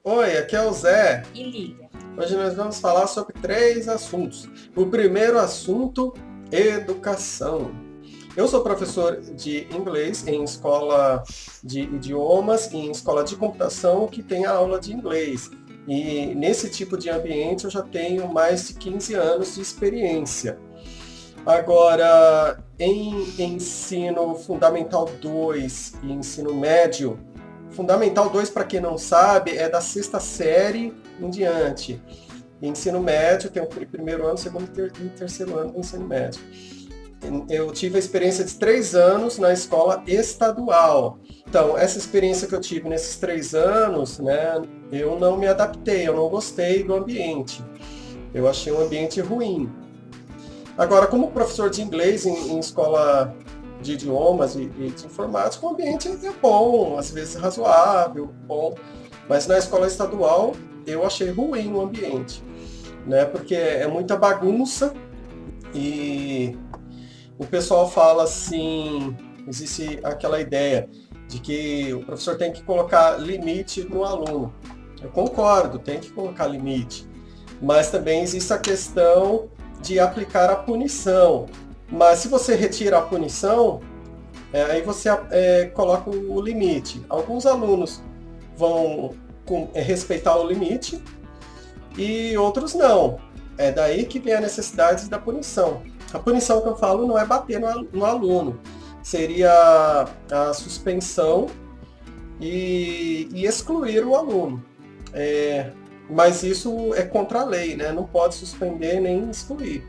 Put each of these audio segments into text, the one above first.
Oi, aqui é o Zé. E Lívia. Hoje nós vamos falar sobre três assuntos. O primeiro assunto, educação. Eu sou professor de inglês em escola de idiomas e em escola de computação que tem a aula de inglês. E nesse tipo de ambiente eu já tenho mais de 15 anos de experiência. Agora, em ensino fundamental 2 e ensino médio, fundamental 2, para quem não sabe, é da sexta série em diante. Ensino médio, tem o primeiro ano, segundo e terceiro ano do ensino médio. Eu tive a experiência de 3 anos na escola estadual. Então, essa experiência que eu tive nesses 3 anos, né, eu não me adaptei, eu não gostei do ambiente. Eu achei um ambiente ruim. Agora, como professor de inglês em escola de idiomas e de informática, o ambiente é bom, às vezes razoável, bom. Mas na escola estadual, eu achei ruim o ambiente, né? Porque é muita bagunça e o pessoal fala assim, existe aquela ideia de que o professor tem que colocar limite no aluno. Eu concordo, tem que colocar limite. Mas também existe a questão de aplicar a punição. Mas se você retira a punição, aí você coloca o limite. Alguns alunos vão respeitar o limite e outros não. É daí que vem a necessidade da punição. A punição que eu falo não é bater no aluno, seria a suspensão e excluir o aluno. Mas isso é contra a lei, né? Não pode suspender nem excluir.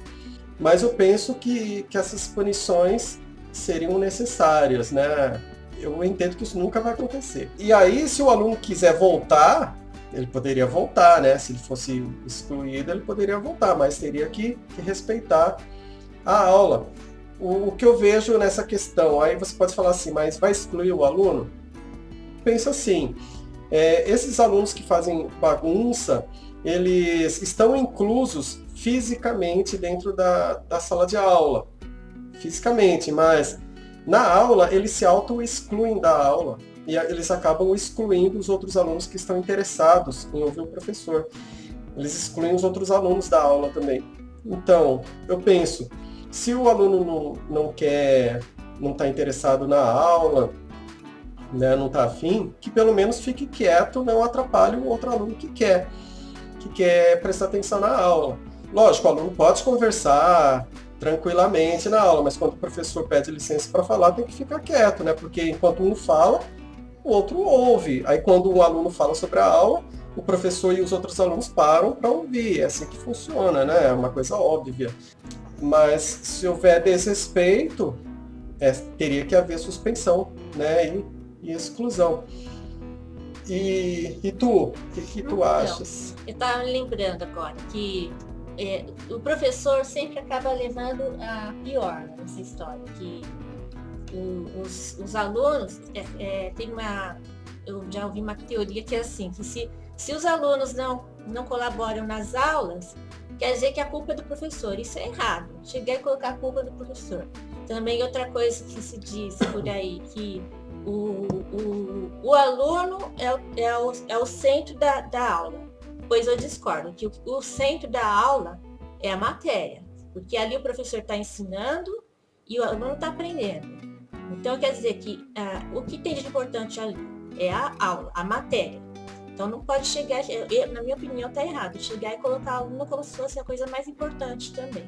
Mas eu penso que essas punições seriam necessárias, né? Eu entendo que isso nunca vai acontecer. E aí, se o aluno quiser voltar, ele poderia voltar, né? Se ele fosse excluído, ele poderia voltar, mas teria que respeitar a aula. O que eu vejo nessa questão, aí você pode falar assim, mas vai excluir o aluno? Penso assim, esses alunos que fazem bagunça, eles estão inclusos fisicamente dentro da sala de aula. Fisicamente, mas na aula eles se auto-excluem da aula e eles acabam excluindo os outros alunos que estão interessados em ouvir o professor. Eles excluem os outros alunos da aula também. Então, eu penso, se o aluno não quer, não está interessado na aula, né, não está afim, que pelo menos fique quieto, não atrapalhe o outro aluno que quer prestar atenção na aula. Lógico, o aluno pode conversar tranquilamente na aula, mas quando o professor pede licença para falar, tem que ficar quieto, né? Porque enquanto um fala, o outro ouve. Aí quando um aluno fala sobre a aula, o professor e os outros alunos param para ouvir. É assim que funciona, né? É uma coisa óbvia. Mas se houver desrespeito, teria que haver suspensão, né? E exclusão. E tu, o que tu achas? Eu estava me lembrando agora que o professor sempre acaba levando a pior nessa história, que os alunos tem uma. Eu já ouvi uma teoria que é assim, que se os alunos não colaboram nas aulas, quer dizer que a culpa é do professor. Isso é errado. Chegar e colocar a culpa do professor. Também outra coisa que se diz por aí, que o aluno é o centro da aula. Pois eu discordo, que o centro da aula é a matéria, porque ali o professor está ensinando e o aluno está aprendendo. Então, quer dizer que o que tem de importante ali é a aula, a matéria. Então, não pode chegar, na minha opinião, está errado, chegar e colocar o aluno como se fosse a coisa mais importante também.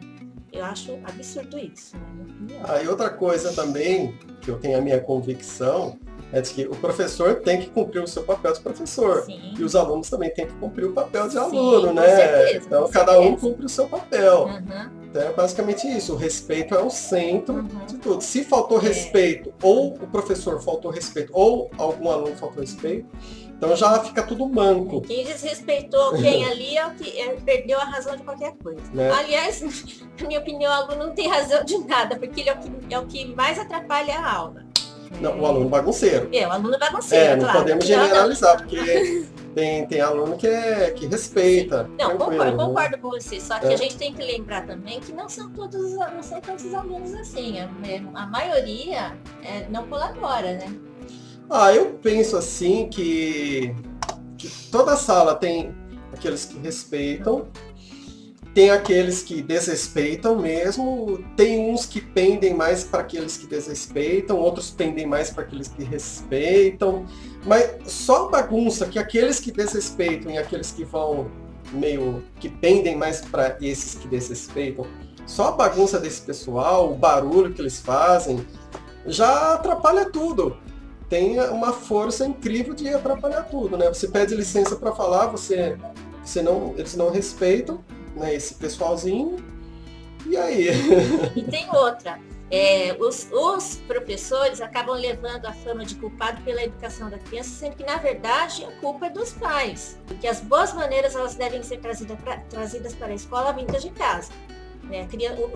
Eu acho absurdo isso, na minha opinião. E outra coisa também, que eu tenho a minha convicção, é de que o professor tem que cumprir o seu papel de professor. Sim. E os alunos também têm que cumprir o papel de Sim, aluno, com né? certeza, então, com cada um certeza. cumpre o seu papel. Uhum. Então, é basicamente isso. O respeito é o centro de tudo. Se faltou É. respeito, ou o professor faltou respeito, ou algum aluno faltou respeito, então já fica tudo manco. Quem desrespeitou quem ali é o que perdeu a razão de qualquer coisa. Né? Aliás, na minha opinião, o aluno não tem razão de nada, porque ele é o que mais atrapalha a aula. Não, o aluno bagunceiro. O aluno bagunceiro, não claro. podemos generalizar, porque tem aluno que respeita. Não, tranquilo, eu concordo com você, só que É. a gente tem que lembrar também que não são todos os alunos assim. A maioria não colabora, né? Eu penso assim que que toda sala tem aqueles que respeitam, tem aqueles que desrespeitam mesmo, tem uns que pendem mais para aqueles que desrespeitam, outros pendem mais para aqueles que respeitam, mas só bagunça que aqueles que desrespeitam e aqueles que vão meio que pendem mais para esses que desrespeitam, só a bagunça desse pessoal, o barulho que eles fazem, já atrapalha tudo. Tem uma força incrível de atrapalhar tudo, né? Você pede licença para falar, eles não respeitam, né, esse pessoalzinho, e aí? E tem outra, os professores acabam levando a fama de culpado pela educação da criança, sendo que, na verdade, a culpa é dos pais, porque as boas maneiras elas devem ser trazidas para a escola vindas de casa. Né?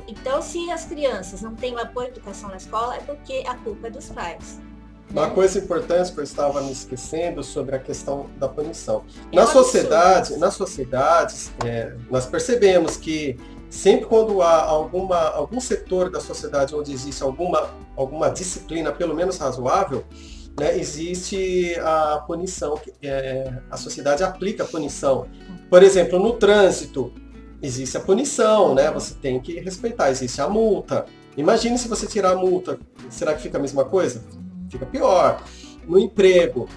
Então, se as crianças não têm uma boa educação na escola, é porque a culpa é dos pais. Uma coisa importante que eu estava me esquecendo sobre a questão da punição. Na sociedade, nós percebemos que sempre quando há algum setor da sociedade onde existe alguma disciplina, pelo menos razoável, né, existe a punição, a sociedade aplica a punição. Por exemplo, no trânsito, existe a punição, né? Você tem que respeitar, existe a multa. Imagine se você tirar a multa, será que fica a mesma coisa? Fica pior. No emprego,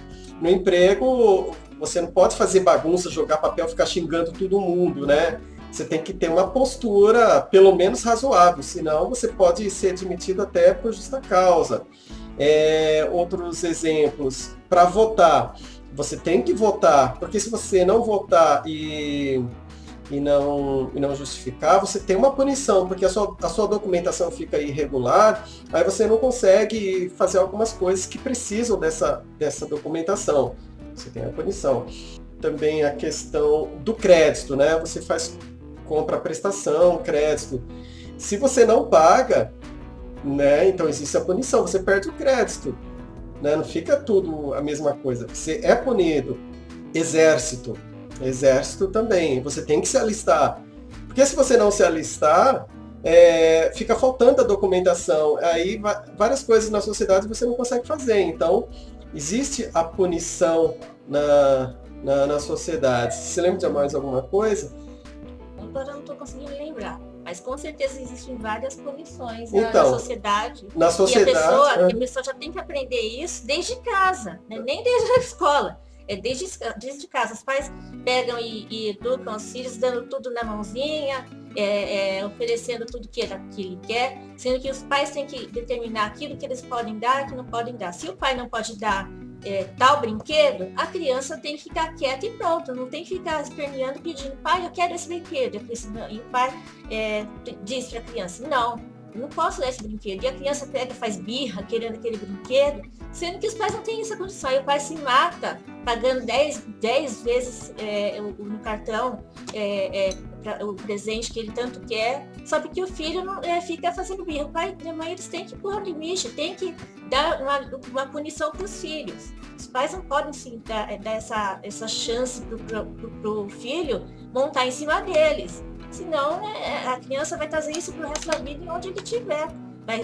você não pode fazer bagunça, jogar papel, ficar xingando todo mundo, né? Você tem que ter uma postura, pelo menos razoável, senão você pode ser demitido até por justa causa. Outros exemplos, para votar, você tem que votar, porque se você não votar e não justificar, você tem uma punição, porque a sua documentação fica irregular, aí você não consegue fazer algumas coisas que precisam dessa documentação. Você tem a punição. Também a questão do crédito, né? Você compra prestação, crédito. Se você não paga, né? Então existe a punição, você perde o crédito. Né? Não fica tudo a mesma coisa. Você é punido. Exército também, você tem que se alistar. Porque se você não se alistar, fica faltando a documentação. Aí várias coisas na sociedade você não consegue fazer. Então, existe a punição na sociedade. Você lembra de mais alguma coisa? Agora eu não estou conseguindo lembrar. Mas com certeza existem várias punições então, na sociedade. Na sociedade. E a pessoa já tem que aprender isso desde casa, né? Nem desde a escola. Desde casa, os pais pegam e educam os filhos, dando tudo na mãozinha, oferecendo tudo que ele quer, sendo que os pais têm que determinar aquilo que eles podem dar e que não podem dar. Se o pai não pode dar tal brinquedo, a criança tem que ficar quieta e pronto, não tem que ficar esperneando, pedindo, pai, eu quero esse brinquedo. E o pai diz para a criança, não posso dar esse brinquedo. E a criança pega e faz birra querendo aquele brinquedo, sendo que os pais não têm essa condição. E o pai se mata pagando 10 vezes no cartão o presente que ele tanto quer, só porque o filho não fica fazendo birra. O pai e a mãe, eles têm que pôr um limite, tem que dar uma punição para os filhos. Os pais não podem sim, dar essa chance para o filho montar em cima deles. Senão, a criança vai trazer isso para o resto da vida onde ele estiver.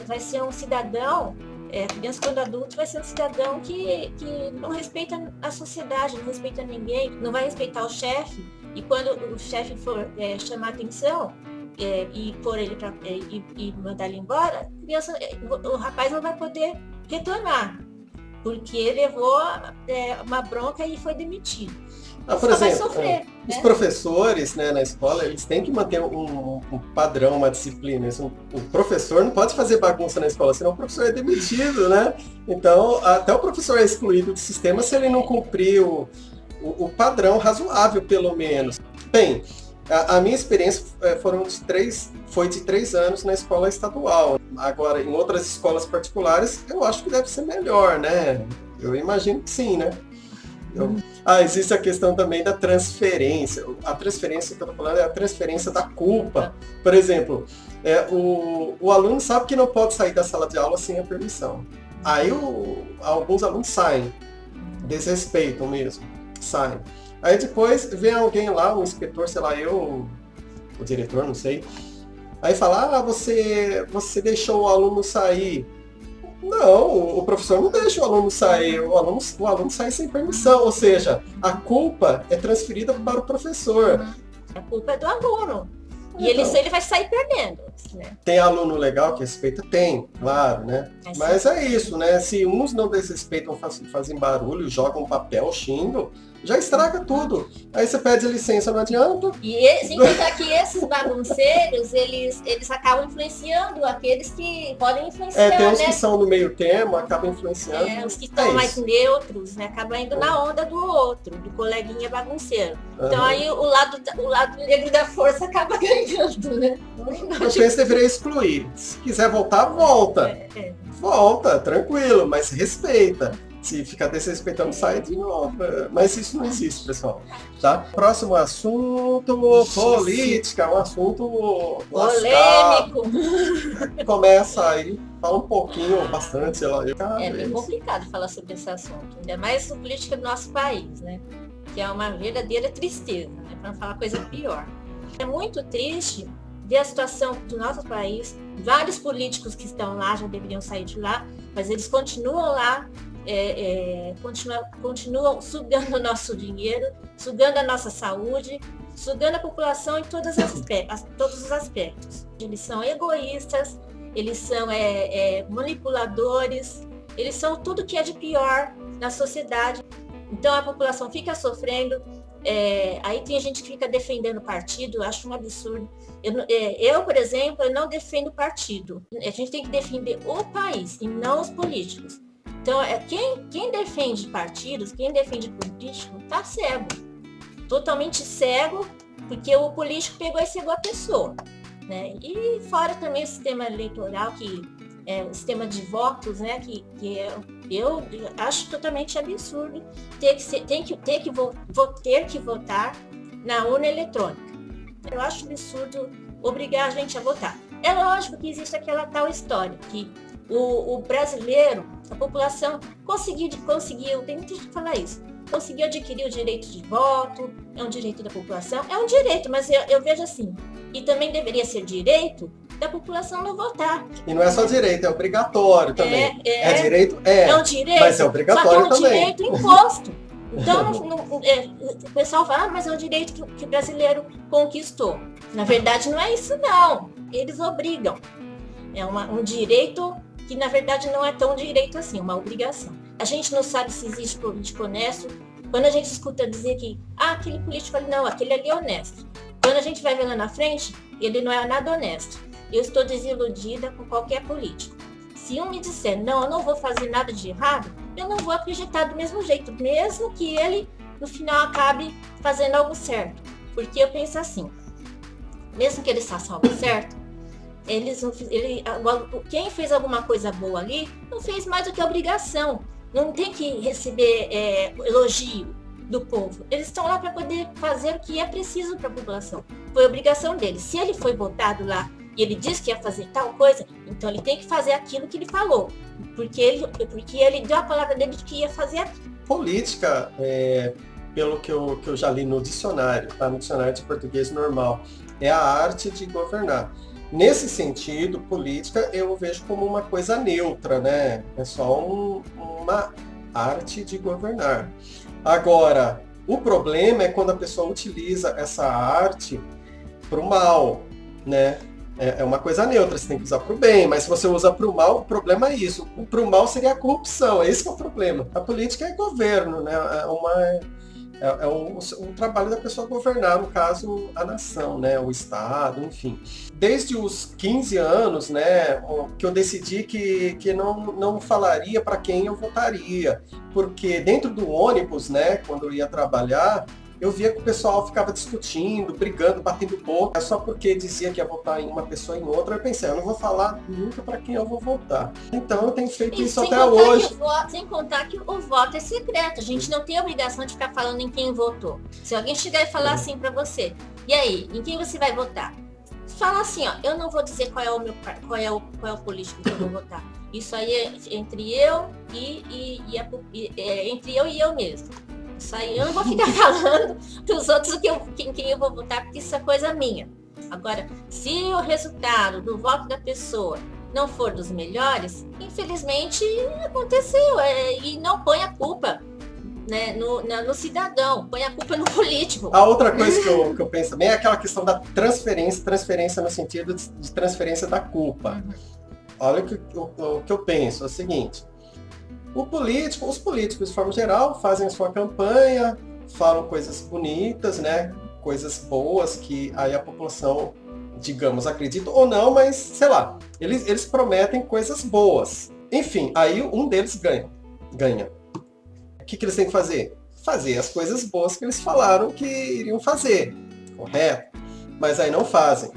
Vai ser um cidadão, a criança quando adulto vai ser um cidadão que não respeita a sociedade, não respeita ninguém, não vai respeitar o chefe. E quando o chefe for chamar atenção e pôr ele e mandar ele embora, o rapaz não vai poder retornar, porque levou uma bronca e foi demitido. Por exemplo, sofrer, os professores, né, na escola, eles têm que manter um padrão, uma disciplina. O professor não pode fazer bagunça na escola, senão o professor é demitido, né? Então, até o professor é excluído do sistema se ele não cumprir o padrão razoável, pelo menos. Bem, a minha experiência foi de 3 anos na escola estadual. Agora, em outras escolas particulares, eu acho que deve ser melhor, né? Eu imagino que sim, né? Existe a questão também da transferência. A transferência que eu estou falando é a transferência da culpa. Por exemplo, o aluno sabe que não pode sair da sala de aula sem a permissão. Aí alguns alunos saem, desrespeitam mesmo, saem. Aí depois vem alguém lá, um inspetor, sei lá, o diretor, não sei. Aí fala, você deixou o aluno sair. Não, o professor não deixa o aluno sair, o aluno sai sem permissão, ou seja, a culpa é transferida para o professor. A culpa é do aluno. E Então, ele vai sair perdendo, né? tem aluno legal que respeita? Tem, claro, né? Mas é isso, né? Se uns não desrespeitam, fazem barulho, jogam papel, xingam, já estraga tudo. Aí você pede licença, não adianta. Sem contar que esses bagunceiros, eles acabam influenciando aqueles que podem influenciar, Tem uns né? que são no meio termo, acabam influenciando. Os que estão mais neutros, né? Acabam indo na onda do outro, do coleguinha bagunceiro. Então aí o lado negro da força acaba ganhando, né? Eu penso que deveria excluir. Se quiser voltar, volta. Volta, tranquilo, mas respeita. Se ficar desrespeitando, sai de novo. Mas isso não existe, pessoal. Tá? Próximo assunto, política. Um assunto polêmico. Começa aí, fala um pouquinho, bastante, sei lá. É bem complicado falar sobre esse assunto. Ainda mais a política do nosso país, né? Que é uma verdadeira tristeza, né? Para não falar coisa pior. É muito triste ver a situação do nosso país. Vários políticos que estão lá já deveriam sair de lá, mas eles continuam lá. Continuam sugando o nosso dinheiro, sugando a nossa saúde, sugando a população em todos os aspectos. Eles são egoístas, eles são manipuladores, eles são tudo que é de pior na sociedade. Então a população fica sofrendo. Aí tem gente que fica defendendo partido, eu acho um absurdo. Eu, por exemplo, eu não defendo partido. A gente tem que defender o país e não os políticos. Então, quem defende partidos, quem defende político, tá cego. Totalmente cego, porque o político pegou e cegou a pessoa. Né? E fora também o sistema eleitoral, que é o sistema de votos, né? Eu acho totalmente absurdo ter que votar na urna eletrônica. Eu acho absurdo obrigar a gente a votar. É lógico que existe aquela tal história, que o brasileiro, a população, conseguiu, tem muita gente que fala isso, conseguiu adquirir o direito de voto, é um direito da população, é um direito, mas eu vejo assim, e também deveria ser direito da população não votar. E não é só direito, é obrigatório também. Direito? É um direito, mas é obrigatório só que é um também. direito imposto. Então, o pessoal fala, mas é um direito que o brasileiro conquistou. Na verdade, não é isso não, eles obrigam. É um direito que na verdade não é tão direito assim, uma obrigação. A gente não sabe se existe político honesto. Quando a gente escuta dizer que aquele político ali não, aquele ali é honesto. Quando a gente vai ver lá na frente, ele não é nada honesto. Eu estou desiludida com qualquer político. Se um me disser, não, eu não vou fazer nada de errado, eu não vou acreditar do mesmo jeito, mesmo que ele no final acabe fazendo algo certo. Porque eu penso assim, mesmo que ele faça algo certo, quem fez alguma coisa boa ali, não fez mais do que obrigação. Não tem que receber elogio do povo. Eles estão lá para poder fazer o que é preciso para a população. Foi obrigação deles. Se ele foi votado lá e ele disse que ia fazer tal coisa, então ele tem que fazer aquilo que ele falou. Porque ele deu a palavra dele de que ia fazer aquilo. Política, pelo que eu já li no dicionário, tá? No dicionário de português normal, é a arte de governar. Nesse sentido, política eu vejo como uma coisa neutra, né? É só uma arte de governar. Agora, o problema é quando a pessoa utiliza essa arte para o mal, né? É uma coisa neutra, você tem que usar para o bem, mas se você usa para o mal, o problema é isso. Para o mal seria a corrupção, esse que é o problema. A política é governo, né? É o trabalho da pessoa governar, no caso, a nação, né? O Estado, enfim. Desde os 15 anos, né, que eu decidi que não falaria para quem eu votaria. Porque dentro do ônibus, né, quando eu ia trabalhar, eu via que o pessoal ficava discutindo, brigando, batendo boca, só porque dizia que ia votar em uma pessoa em outra. Eu pensei, eu não vou falar nunca para quem eu vou votar. Então eu tenho feito isso até hoje. Sem contar que o voto é secreto. A gente não tem a obrigação de ficar falando em quem votou. Se alguém chegar e falar assim para você, e aí, em quem você vai votar? Fala assim, ó, eu não vou dizer qual é o político que eu vou votar. Isso aí é entre eu entre eu e eu mesmo. Isso aí eu não vou ficar falando dos outros em quem eu vou votar, porque isso é coisa minha. Agora, se o resultado do voto da pessoa não for dos melhores, infelizmente aconteceu. E não põe a culpa, né, no cidadão, põe a culpa no político. A outra coisa que eu penso também é aquela questão da transferência no sentido de transferência da culpa. Olha o que eu penso, é o seguinte, os políticos, de forma geral, fazem a sua campanha, falam coisas bonitas, né, coisas boas que aí a população, digamos, acredita ou não, mas, sei lá, eles prometem coisas boas. Enfim, aí um deles ganha. O que eles têm que fazer? Fazer as coisas boas que eles falaram que iriam fazer, correto? Mas aí não fazem.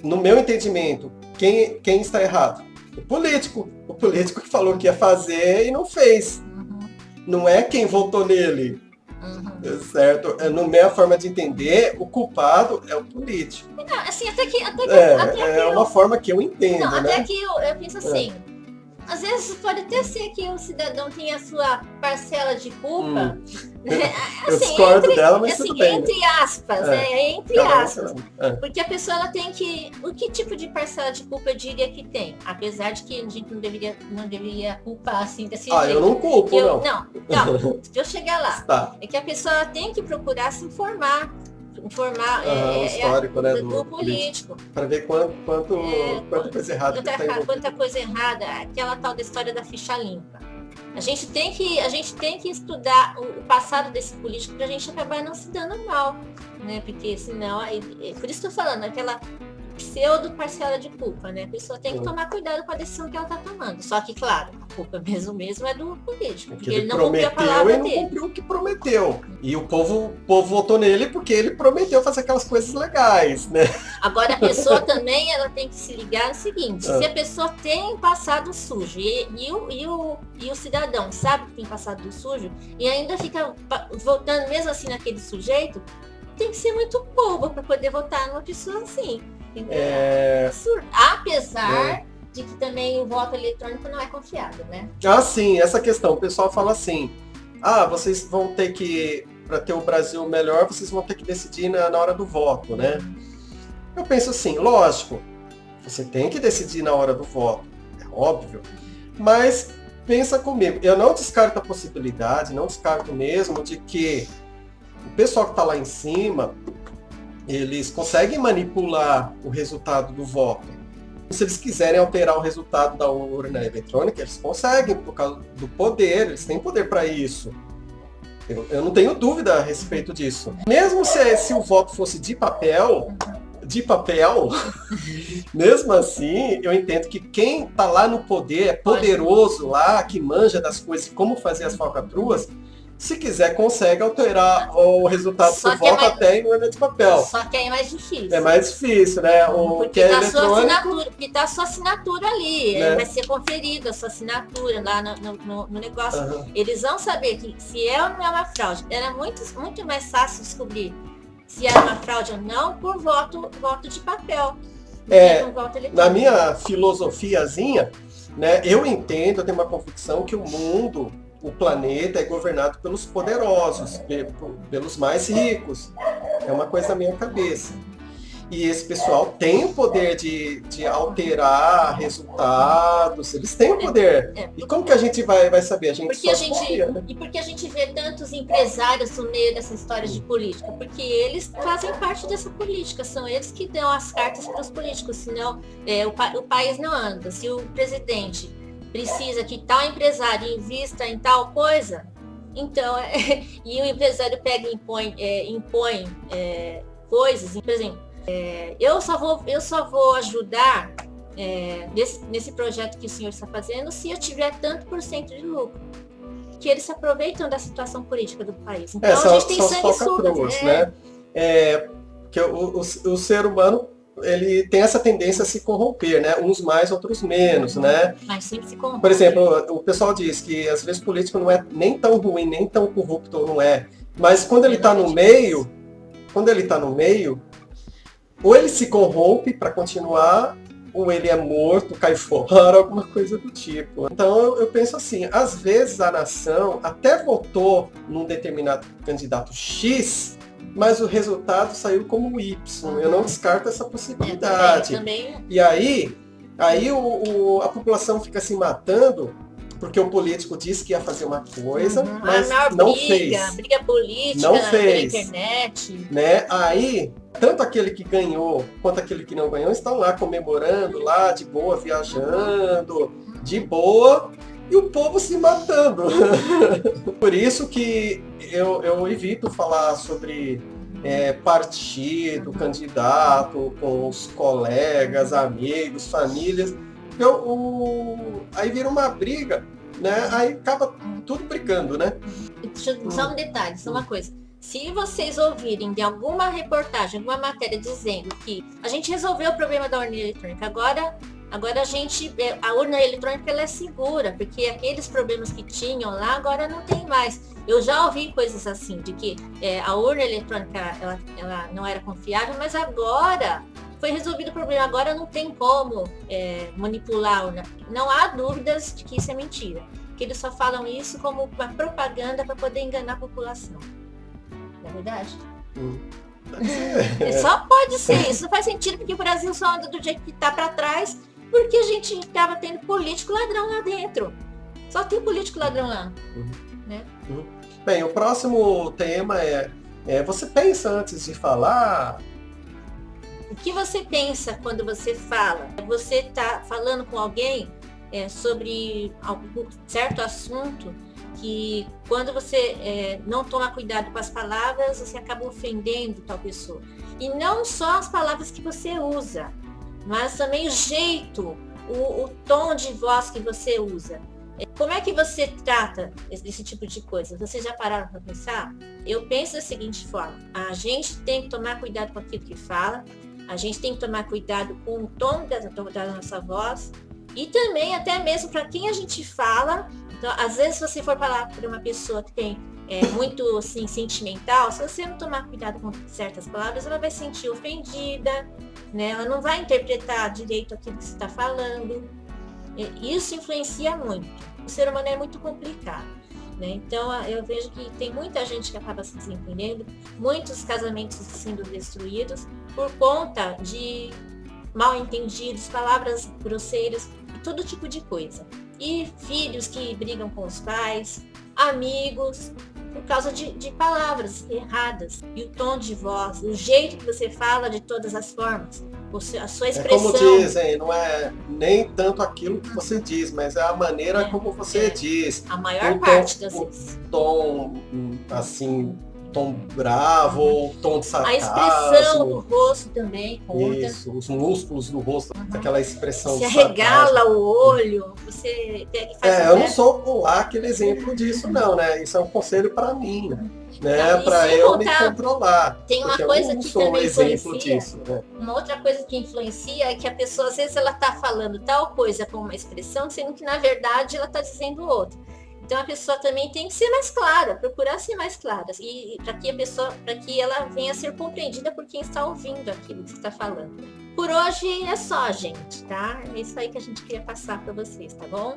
No meu entendimento, quem está errado? O político. O político que falou que ia fazer e não fez. Não é quem votou nele. Certo? Na minha forma de entender, o culpado é o político. Não, assim, É uma forma que eu entendo, não, né? até que eu penso assim, às vezes pode até ser que o cidadão tenha a sua parcela de culpa. Eu discordo dela, mas assim, tudo bem. entre aspas, né? Entre aspas. É. Porque a pessoa ela tem que... O que tipo de parcela de culpa eu diria que tem? Apesar de que a gente não deveria culpar assim desse jeito. Eu não culpo, não. Não, deixa eu chegar lá. Tá. É que a pessoa tem que procurar se informar O histórico, né, do político. Para ver quanta coisa errada Quanta coisa errada, aquela tal da história da ficha limpa. A gente tem que estudar o passado desse político para a gente acabar não se dando mal, né? Porque senão, por isso que eu tô falando, aquela pseudo parcela de culpa, né? A pessoa tem que tomar cuidado com a decisão que ela tá tomando. Só que, claro, a culpa mesmo é do político, porque ele não cumpriu a palavra dele. Ele não cumpriu o que prometeu. E o povo votou nele porque ele prometeu fazer aquelas coisas legais, né? Agora, a pessoa também, ela tem que se ligar no seguinte, se a pessoa tem passado sujo e o cidadão sabe que tem passado sujo e ainda fica votando mesmo assim naquele sujeito, tem que ser muito bobo para poder votar numa pessoa assim. Apesar de que também o voto eletrônico não é confiável, né? Sim, essa questão. O pessoal fala assim, vocês vão ter que, para ter o Brasil melhor, vocês vão ter que decidir na hora do voto, né? Eu penso assim, lógico, você tem que decidir na hora do voto, é óbvio, mas pensa comigo, eu não descarto a possibilidade, não descarto mesmo de que o pessoal que está lá em cima, eles conseguem manipular o resultado do voto. Se eles quiserem alterar o resultado da urna eletrônica, eles conseguem, por causa do poder, eles têm poder para isso. Eu não tenho dúvida a respeito disso. Mesmo se o voto fosse de papel, mesmo assim, eu entendo que quem está lá no poder, é poderoso lá, que manja das coisas, como fazer as falcatruas, se quiser, consegue alterar o resultado do voto até em urna de papel. Só que aí é mais difícil. É mais difícil, né? Porque tá a sua assinatura ali, né? Vai ser conferida a sua assinatura lá no negócio. Eles vão saber que se é ou não é uma fraude. Era muito mais fácil descobrir se era uma fraude ou não por voto de papel. Na minha filosofiazinha, né, eu entendo, eu tenho uma convicção que o mundo, o planeta é governado pelos poderosos, pelos mais ricos. É uma coisa na minha cabeça. E esse pessoal tem o poder de alterar resultados, eles têm o poder. E como que a gente vai saber? E por que a gente vê tantos empresários no meio dessa história de política? Porque eles fazem parte dessa política, são eles que dão as cartas para os políticos, senão o país não anda. Se o presidente precisa que tal empresário invista em tal coisa, então, e o empresário pega e impõe coisas, por exemplo, eu só vou ajudar nesse projeto que o senhor está fazendo se eu tiver tanto por cento de lucro. Que eles se aproveitam da situação política do país. Então a gente tem sanguessugas, né? Que o ser humano, ele tem essa tendência a se corromper, né? Uns mais, outros menos, né? Mas sempre se corrompe. Por exemplo, o pessoal diz que às vezes o político não é nem tão ruim, nem tão corrupto, não é. Mas quando ele está no meio, ou ele se corrompe para continuar, ou ele é morto, cai fora, alguma coisa do tipo. Então eu penso assim, às vezes a nação até votou num determinado candidato X, mas o resultado saiu como Y. Eu não descarto essa possibilidade. Também. E aí, Aí a população fica se matando porque o político disse que ia fazer uma coisa, mas não fez. Briga política não fez, na internet. Né? Aí, tanto aquele que ganhou quanto aquele que não ganhou estão lá comemorando, lá de boa, viajando, de boa, e o povo se matando. Por isso que eu evito falar sobre partido, candidato, com os colegas, amigos, famílias. Aí vira uma briga, né? Aí acaba tudo brigando, né? Só um detalhe, só uma coisa. Se vocês ouvirem de alguma reportagem, alguma matéria dizendo que a gente resolveu o problema da urna eletrônica, agora a urna eletrônica ela é segura, porque aqueles problemas que tinham lá agora não tem mais. Eu já ouvi coisas assim, de que a urna eletrônica ela não era confiável, mas agora foi resolvido o problema, agora não tem como manipular a urna. Não há dúvidas de que isso é mentira, que eles só falam isso como uma propaganda para poder enganar a população. Não é verdade? Só pode ser, isso não faz sentido, porque o Brasil só anda do jeito que está para trás, porque a gente acaba tendo político ladrão lá dentro. Só tem político ladrão lá. Né? Bem, o próximo tema você pensa antes de falar? O que você pensa quando você fala? Você está falando com alguém sobre algum certo assunto que quando você não toma cuidado com as palavras, você acaba ofendendo tal pessoa. E não só as palavras que você usa, mas também o jeito, o tom de voz que você usa. Como é que você trata esse tipo de coisa? Vocês já pararam para pensar? Eu penso da seguinte forma: a gente tem que tomar cuidado com aquilo que fala, a gente tem que tomar cuidado com o tom da nossa voz e também até mesmo para quem a gente fala. Então, às vezes, se você for falar para uma pessoa que tem muito assim, sentimental, se você não tomar cuidado com certas palavras, ela vai se sentir ofendida, né? Ela não vai interpretar direito aquilo que você está falando. Isso influencia muito. O ser humano é muito complicado, né? Então, eu vejo que tem muita gente que acaba se desentendendo, muitos casamentos sendo destruídos por conta de mal entendidos, palavras grosseiras, todo tipo de coisa. E filhos que brigam com os pais, amigos, por causa de palavras erradas. E o tom de voz, o jeito que você fala de todas as formas, a sua expressão. Como dizem, não é nem tanto aquilo que você diz, mas é a maneira como você diz. A maior parte das vezes. O tom, assim, tom bravo, ou tom de sarcasmo. A expressão do rosto também conta. Isso, os músculos do rosto, aquela expressão se arregala o olho, você tem que fazer. Eu não sou aquele exemplo disso, não, né? Isso é um conselho para mim, né? Para eu me controlar. Tem uma coisa que também influencia. Disso, né? Uma outra coisa que influencia é que a pessoa, às vezes, ela está falando tal coisa com uma expressão, sendo que, na verdade, ela está dizendo outra. Então a pessoa também tem que ser mais clara, procurar ser mais clara, e para que ela venha a ser compreendida por quem está ouvindo aquilo que você está falando. Por hoje é só, gente, tá? É isso aí que a gente queria passar para vocês, tá bom?